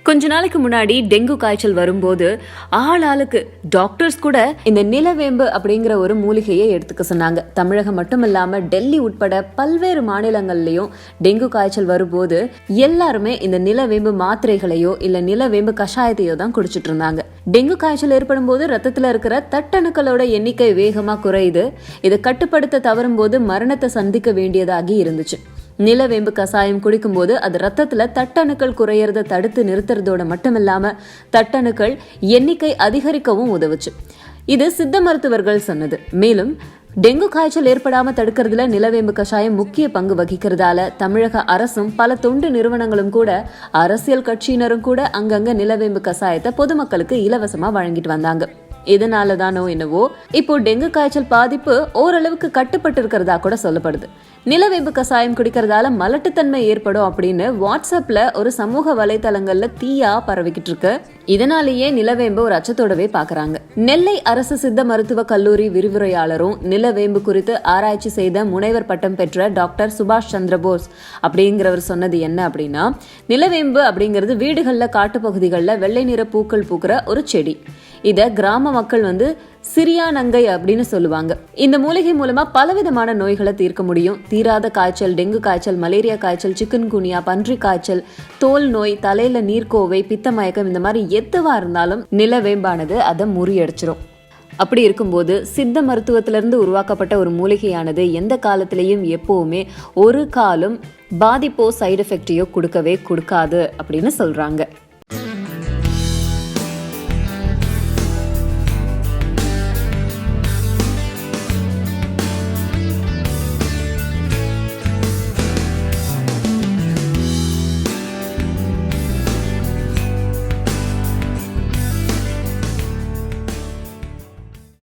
கொஞ்ச நாளைக்கு முன்னாடி டெங்கு காய்ச்சல் வரும்போது ஆளுக்கு டாக்டர்ஸ் கூட இந்த நிலவேம்பு அப்படிங்கிற ஒரு மூலிகையை எடுத்துக்க சொன்னாங்க. தமிழகம் மட்டும் இல்லாம டெல்லி உட்பட பல்வேறு மாநிலங்கள்லயும் டெங்கு காய்ச்சல் வரும்போது எல்லாருமே இந்த நிலவேம்பு மாத்திரைகளையோ இல்ல நிலவேம்பு கஷாயத்தையோ தான் குடிச்சிட்டு இருந்தாங்க. டெங்கு காய்ச்சல் ஏற்படும் போது ரத்தத்துல இருக்கிற தட்டணுக்களோட எண்ணிக்கை வேகமா குறையுது. இதை கட்டுப்படுத்த தவறும் போது மரணத்தை சந்திக்க வேண்டியதாகி இருந்துச்சு. நிலவேம்பு கசாயம் குடிக்கும் போது அது ரத்தத்துல தட்டணுக்கள் குறையறத தடுத்து நிறுத்துறதோட மட்டுமில்லாம தட்டணுக்கள் எண்ணிக்கை அதிகரிக்கவும் உதவுச்சு. இது சித்த மருத்துவர்கள் சொன்னது. மேலும் டெங்கு காய்ச்சல் ஏற்படாம தடுக்கிறதுல நிலவேம்பு கஷாயம் முக்கிய பங்கு வகிக்கிறதால தமிழக அரசும் பல தொண்டு நிறுவனங்களும் கூட அரசியல் கட்சியினரும் கூட அங்கங்க நிலவேம்பு கஷாயத்தை பொதுமக்களுக்கு இலவசமா வழங்கிட்டு வந்தாங்க. இதனாலதானோ என்னவோ இப்போ டெங்கு காய்ச்சல் பாதிப்பு ஓரளவுக்கு கட்டுப்பட்டு இருக்கிறதா கூட சொல்லப்படுது. நிலவேம்பு கசாயம் குடிக்கிறதால மலட்டுத்தன்மை ஏற்படும் அப்படின்னு வாட்ஸ்அப்ல ஒரு சமூக வலைதளங்கள்ல தீயா பரவிக்கிட்டு இருக்கு. இதனாலேயே நிலவேம்பு ஒரு அச்சத்தோடவே பாக்குறாங்க. நெல்லை அரசு சித்த மருத்துவ கல்லூரி விரிவுரையாளரும் நிலவேம்பு குறித்து ஆராய்ச்சி செய்த முனைவர் பட்டம் பெற்ற டாக்டர் சுபாஷ் சந்திர போஸ் அப்படிங்கிறவர் சொன்னது என்ன அப்படின்னா, நிலவேம்பு அப்படிங்கிறது வீடுகள்ல காட்டுப்பகுதிகளில் வெள்ளை நிற பூக்கள் பூக்கிற ஒரு செடி. இத கிராம மக்கள் சிரியா நங்கை அப்படின்னு சொல்லுவாங்க. இந்த மூலிகை மூலமா பலவிதமான நோய்களை தீர்க்க முடியும். தீராத காய்ச்சல், டெங்கு காய்ச்சல், மலேரியா காய்ச்சல், சிக்கன் குனியா, பன்றி காய்ச்சல், தோல் நோய், தலையில நீர்க்கோவை, பித்தமயக்கம், இந்த மாதிரி எதுவா இருந்தாலும் நிலவேம்பானது அதை முறியடிச்சிரும். அப்படி இருக்கும்போது சித்த மருத்துவத்திலிருந்து உருவாக்கப்பட்ட ஒரு மூலிகையானது எந்த காலத்திலையும் எப்பவுமே ஒரு காலம் பாதிப்போ சைடு எஃபெக்டையோ கொடுக்கவே கொடுக்காது அப்படின்னு சொல்றாங்க.